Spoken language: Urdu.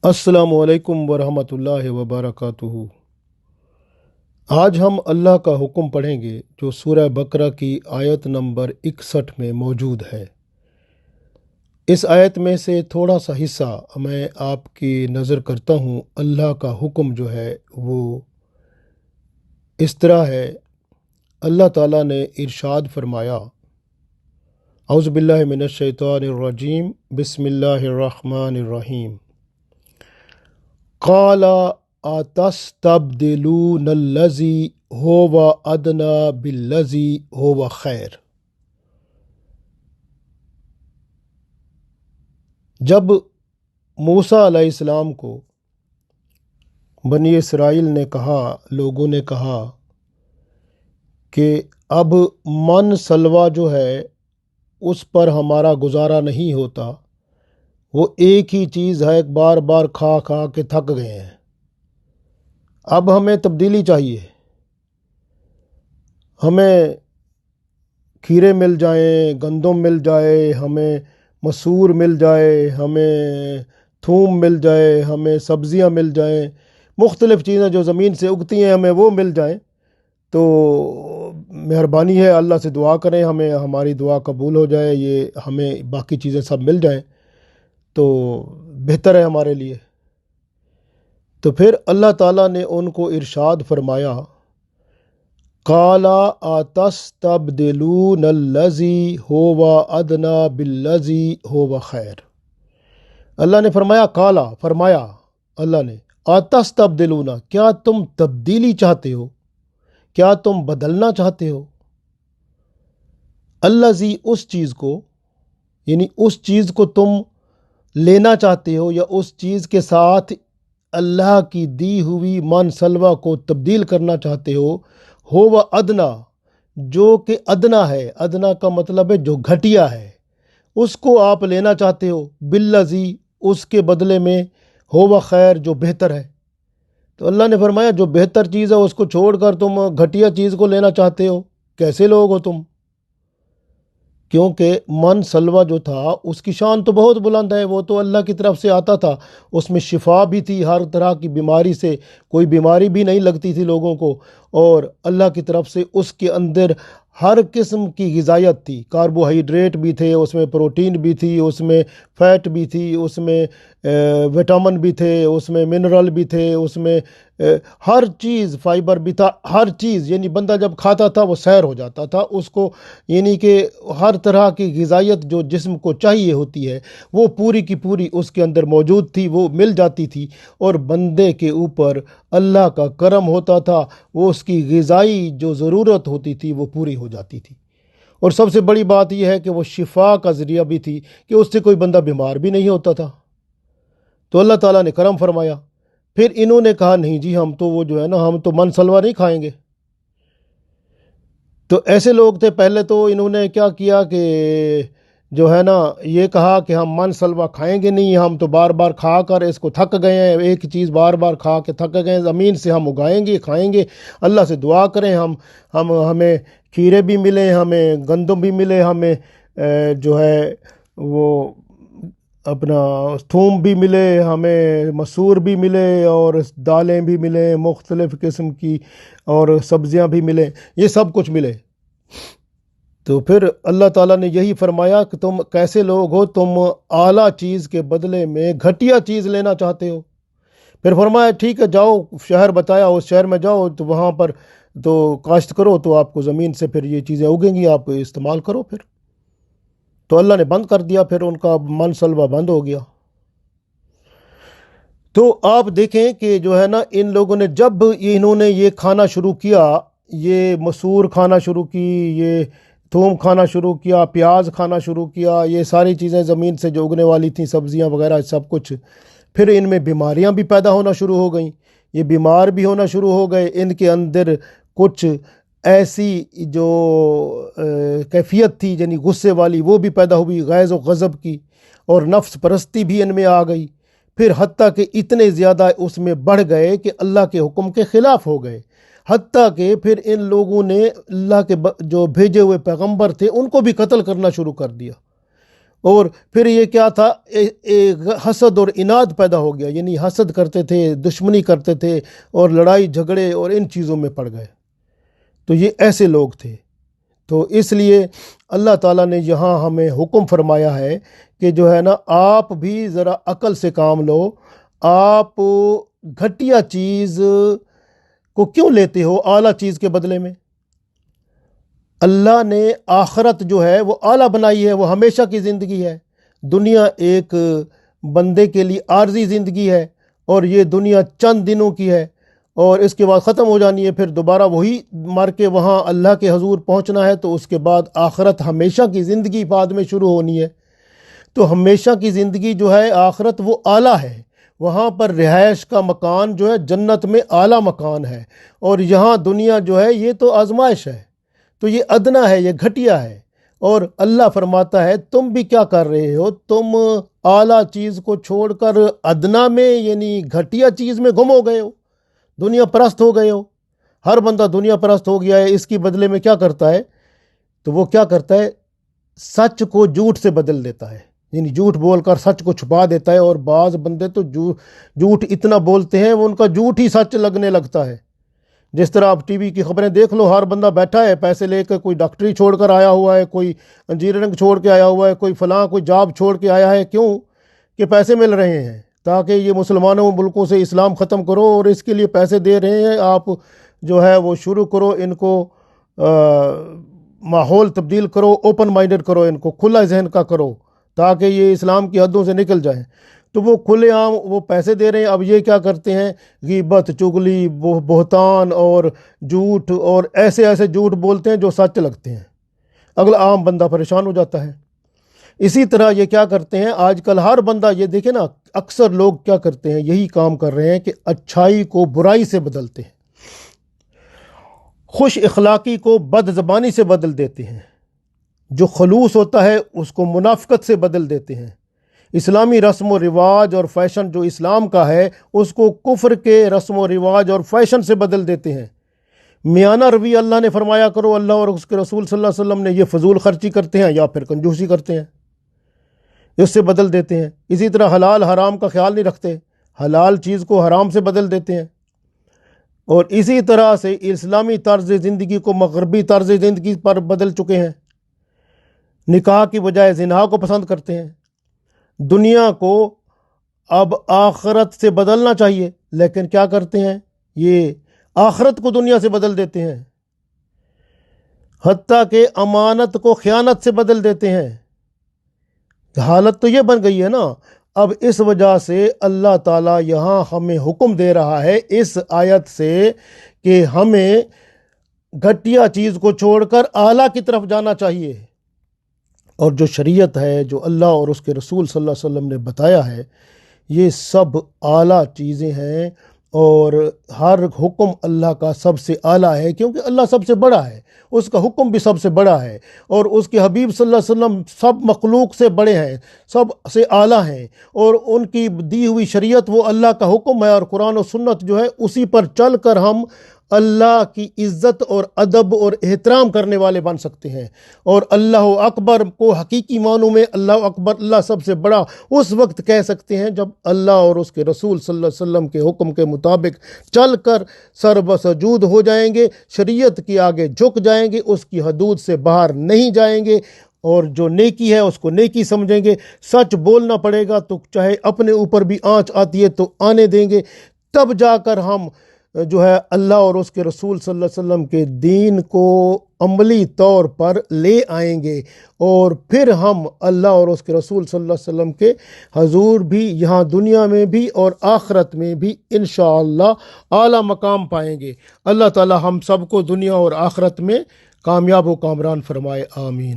السلام علیکم ورحمۃ اللہ وبرکاتہ۔ آج ہم اللہ کا حکم پڑھیں گے جو سورہ بقرہ کی آیت نمبر 61 میں موجود ہے۔ اس آیت میں سے تھوڑا سا حصہ میں آپ کی نظر کرتا ہوں۔ اللہ کا حکم جو ہے وہ اس طرح ہے۔ اللہ تعالیٰ نے ارشاد فرمایا، اعوذ باللہ من الشیطان الرجیم، بسم اللہ الرحمن الرحیم۔ قال اتستبدلون الذی هو ادنی بالذی هو خیر۔ جب موسیٰ علیہ السلام کو بنی اسرائیل نے کہا، لوگوں نے کہا کہ اب من سلوہ جو ہے اس پر ہمارا گزارا نہیں ہوتا، وہ ایک ہی چیز ہے، بار بار کھا کھا کے تھک گئے ہیں، اب ہمیں تبدیلی چاہیے، ہمیں کھیرے مل جائیں، گندم مل جائے، ہمیں مسور مل جائے، ہمیں تھوم مل جائے، ہمیں سبزیاں مل جائیں، مختلف چیزیں جو زمین سے اگتی ہیں ہمیں وہ مل جائیں۔ تو مہربانی ہے، اللہ سے دعا کریں ہمیں ہماری دعا قبول ہو جائے، یہ ہمیں باقی چیزیں سب مل جائیں تو بہتر ہے ہمارے لیے۔ تو پھر اللہ تعالیٰ نے ان کو ارشاد فرمایا، قال اتستبدلون الذی هو ادنی بالذی هو خیر۔ اللہ نے فرمایا، فرمایا اللہ نے، اتستبدلون، کیا تم تبدیلی چاہتے ہو، کیا تم بدلنا چاہتے ہو، الذی، اس چیز کو، یعنی اس چیز کو تم لینا چاہتے ہو یا اس چیز کے ساتھ اللہ کی دی ہوئی من سلوہ کو تبدیل کرنا چاہتے ہو ادنا، جو کہ ادنا ہے، ادنا کا مطلب ہے جو گھٹیا ہے، اس کو آپ لینا چاہتے ہو، بالذی، اس کے بدلے میں، ہو خیر، جو بہتر ہے۔ تو اللہ نے فرمایا جو بہتر چیز ہے اس کو چھوڑ کر تم گھٹیا چیز کو لینا چاہتے ہو، کیسے لوگ ہو تم؟ کیونکہ من سلوہ جو تھا اس کی شان تو بہت بلند ہے، وہ تو اللہ کی طرف سے آتا تھا، اس میں شفا بھی تھی، ہر طرح کی بیماری سے کوئی بیماری بھی نہیں لگتی تھی لوگوں کو، اور اللہ کی طرف سے اس کے اندر ہر قسم کی غذائیت تھی، کاربوہائیڈریٹ بھی تھے اس میں، پروٹین بھی تھی اس میں، فیٹ بھی تھی اس میں، وٹامن بھی تھے اس میں، منرل بھی تھے اس میں، ہر چیز، فائبر بھی تھا، ہر چیز، یعنی بندہ جب کھاتا تھا وہ سیر ہو جاتا تھا اس کو، یعنی کہ ہر طرح کی غذائیت جو جسم کو چاہیے ہوتی ہے وہ پوری کی پوری اس کے اندر موجود تھی، وہ مل جاتی تھی، اور بندے کے اوپر اللہ کا کرم ہوتا تھا، وہ اس کی غذائی جو ضرورت ہوتی تھی وہ پوری ہو جاتی تھی۔ اور سب سے بڑی بات یہ ہے کہ وہ شفا کا ذریعہ بھی تھی کہ اس سے کوئی بندہ بیمار بھی نہیں ہوتا تھا۔ تو اللہ تعالیٰ نے کرم فرمایا۔ پھر انہوں نے کہا نہیں جی، ہم تو وہ جو ہے نا، ہم تو من سلوہ نہیں کھائیں گے۔ تو ایسے لوگ تھے پہلے، تو انہوں نے کیا کیا کہ جو ہے نا یہ کہا کہ ہم من سلوہ کھائیں گے نہیں، ہم تو بار بار کھا کر اس کو تھک گئے ہیں، ایک چیز بار بار کھا کے تھک گئے ہیں، زمین سے ہم اگائیں گے، کھائیں گے، اللہ سے دعا کریں ہمیں کھیرے بھی ملے، ہمیں گندم بھی ملے، ہمیں جو ہے وہ اپنا تھوم بھی ملے، ہمیں مسور بھی ملے، اور دالیں بھی ملیں مختلف قسم کی، اور سبزیاں بھی ملیں، یہ سب کچھ ملے۔ تو پھر اللہ تعالیٰ نے یہی فرمایا کہ تم کیسے لوگ ہو، تم اعلیٰ چیز کے بدلے میں گھٹیا چیز لینا چاہتے ہو۔ پھر فرمایا ٹھیک ہے، جاؤ، شہر بتایا، اس شہر میں جاؤ تو وہاں پر تو کاشت کرو، تو آپ کو زمین سے پھر یہ چیزیں اگیں گی، آپ استعمال کرو۔ پھر تو اللہ نے بند کر دیا، پھر ان کا من سلوہ بند ہو گیا۔ تو آپ دیکھیں کہ جو ہے نا ان لوگوں نے جب انہوں نے یہ کھانا شروع کیا، یہ مسور کھانا شروع کی، یہ تھوم کھانا شروع کیا، پیاز کھانا شروع کیا، یہ ساری چیزیں زمین سے جو اگنے والی تھیں، سبزیاں وغیرہ سب کچھ، پھر ان میں بیماریاں بھی پیدا ہونا شروع ہو گئیں، یہ بیمار بھی ہونا شروع ہو گئے، ان کے اندر کچھ ایسی جو کیفیت تھی یعنی غصے والی وہ بھی پیدا ہوئی، غیظ و غضب کی، اور نفس پرستی بھی ان میں آ گئی، پھر حتیٰ کہ اتنے زیادہ اس میں بڑھ گئے کہ اللہ کے حکم کے خلاف ہو گئے، حتیٰ کہ پھر ان لوگوں نے اللہ کے جو بھیجے ہوئے پیغمبر تھے ان کو بھی قتل کرنا شروع کر دیا، اور پھر یہ کیا تھا، حسد اور اناد پیدا ہو گیا، یعنی حسد کرتے تھے، دشمنی کرتے تھے اور لڑائی جھگڑے اور ان چیزوں میں پڑ گئے۔ تو یہ ایسے لوگ تھے۔ تو اس لیے اللہ تعالیٰ نے یہاں ہمیں حکم فرمایا ہے کہ جو ہے نا، آپ بھی ذرا عقل سے کام لو۔ آپ گھٹیا چیز کو کیوں لیتے ہو اعلیٰ چیز کے بدلے میں؟ اللہ نے آخرت جو ہے وہ اعلیٰ بنائی ہے، وہ ہمیشہ کی زندگی ہے۔ دنیا ایک بندے کے لیے عارضی زندگی ہے، اور یہ دنیا چند دنوں کی ہے، اور اس کے بعد ختم ہو جانی ہے، پھر دوبارہ وہی مر کے وہاں اللہ کے حضور پہنچنا ہے۔ تو اس کے بعد آخرت ہمیشہ کی زندگی بعد میں شروع ہونی ہے۔ تو ہمیشہ کی زندگی جو ہے آخرت، وہ اعلیٰ ہے، وہاں پر رہائش کا مکان جو ہے جنت میں اعلیٰ مکان ہے، اور یہاں دنیا جو ہے یہ تو آزمائش ہے، تو یہ ادنا ہے، یہ گھٹیا ہے۔ اور اللہ فرماتا ہے تم بھی کیا کر رہے ہو، تم اعلیٰ چیز کو چھوڑ کر ادنا میں یعنی گھٹیا چیز میں گم ہو گئے ہو، دنیا پرست ہو گئے ہو۔ ہر بندہ دنیا پرست ہو گیا ہے۔ اس کی بدلے میں کیا کرتا ہے؟ تو وہ کیا کرتا ہے؟ سچ کو جھوٹ سے بدل دیتا ہے، یعنی جھوٹ بول کر سچ کو چھپا دیتا ہے۔ اور بعض بندے تو جھوٹ اتنا بولتے ہیں، وہ ان کا جھوٹ ہی سچ لگنے لگتا ہے۔ جس طرح آپ ٹی وی کی خبریں دیکھ لو، ہر بندہ بیٹھا ہے پیسے لے کے، کوئی ڈاکٹری چھوڑ کر آیا ہوا ہے، کوئی انجینئرنگ چھوڑ کے آیا ہوا ہے، کوئی فلاں کوئی جاب چھوڑ کے آیا ہے۔ کیوں؟ کہ پیسے مل رہے ہیں، تاکہ یہ مسلمانوں ملکوں سے اسلام ختم کرو، اور اس کے لیے پیسے دے رہے ہیں۔ آپ جو ہے وہ شروع کرو، ان کو ماحول تبدیل کرو، اوپن مائنڈڈ کرو، ان کو کھلا ذہن کا کرو، تاکہ یہ اسلام کی حدوں سے نکل جائیں۔ تو وہ کھلے عام وہ پیسے دے رہے ہیں۔ اب یہ کیا کرتے ہیں؟ غیبت، چغلی، بہتان اور جھوٹ، اور ایسے ایسے جھوٹ بولتے ہیں جو سچ لگتے ہیں۔ اگلا عام بندہ پریشان ہو جاتا ہے۔ اسی طرح یہ کیا کرتے ہیں آج کل ہر بندہ، یہ دیکھیں نا، اکثر لوگ کیا کرتے ہیں، یہی کام کر رہے ہیں کہ اچھائی کو برائی سے بدلتے ہیں، خوش اخلاقی کو بد زبانی سے بدل دیتے ہیں، جو خلوص ہوتا ہے اس کو منافقت سے بدل دیتے ہیں، اسلامی رسم و رواج اور فیشن جو اسلام کا ہے اس کو کفر کے رسم و رواج اور فیشن سے بدل دیتے ہیں۔ میانہ روی اللہ نے فرمایا کرو، اللہ اور اس کے رسول صلی اللہ علیہ وسلم نے، یہ فضول خرچی کرتے ہیں یا پھر کنجوسی کرتے ہیں، اس سے بدل دیتے ہیں۔ اسی طرح حلال حرام کا خیال نہیں رکھتے، حلال چیز کو حرام سے بدل دیتے ہیں۔ اور اسی طرح سے اسلامی طرز زندگی کو مغربی طرز زندگی پر بدل چکے ہیں، نکاح کی بجائے زنا کو پسند کرتے ہیں۔ دنیا کو اب آخرت سے بدلنا چاہیے، لیکن کیا کرتے ہیں؟ یہ آخرت کو دنیا سے بدل دیتے ہیں، حتیٰ کہ امانت کو خیانت سے بدل دیتے ہیں۔ حالت تو یہ بن گئی ہے نا۔ اب اس وجہ سے اللہ تعالیٰ یہاں ہمیں حکم دے رہا ہے اس آیت سے کہ ہمیں گھٹیا چیز کو چھوڑ کر اعلیٰ کی طرف جانا چاہیے۔ اور جو شریعت ہے، جو اللہ اور اس کے رسول صلی اللہ علیہ وسلم نے بتایا ہے، یہ سب اعلیٰ چیزیں ہیں، اور ہر حکم اللہ کا سب سے اعلیٰ ہے، کیونکہ اللہ سب سے بڑا ہے، اس کا حکم بھی سب سے بڑا ہے، اور اس کے حبیب صلی اللہ علیہ وسلم سب مخلوق سے بڑے ہیں، سب سے اعلیٰ ہیں، اور ان کی دی ہوئی شریعت وہ اللہ کا حکم ہے، اور قرآن و سنت جو ہے اسی پر چل کر ہم اللہ کی عزت اور ادب اور احترام کرنے والے بن سکتے ہیں۔ اور اللہ اکبر کو حقیقی معنوں میں اللہ اکبر، اللہ سب سے بڑا، اس وقت کہہ سکتے ہیں جب اللہ اور اس کے رسول صلی اللہ علیہ وسلم کے حکم کے مطابق چل کر سر بسجود ہو جائیں گے، شریعت کے آگے جھک جائیں گے، اس کی حدود سے باہر نہیں جائیں گے، اور جو نیکی ہے اس کو نیکی سمجھیں گے۔ سچ بولنا پڑے گا تو چاہے اپنے اوپر بھی آنچ آتی ہے تو آنے دیں گے، تب جا کر ہم جو ہے اللہ اور اس کے رسول صلی اللہ علیہ وسلم کے دین کو عملی طور پر لے آئیں گے، اور پھر ہم اللہ اور اس کے رسول صلی اللہ علیہ وسلم کے حضور بھی یہاں دنیا میں بھی اور آخرت میں بھی انشاءاللہ اعلیٰ مقام پائیں گے۔ اللہ تعالی ہم سب کو دنیا اور آخرت میں کامیاب و کامران فرمائے، آمین۔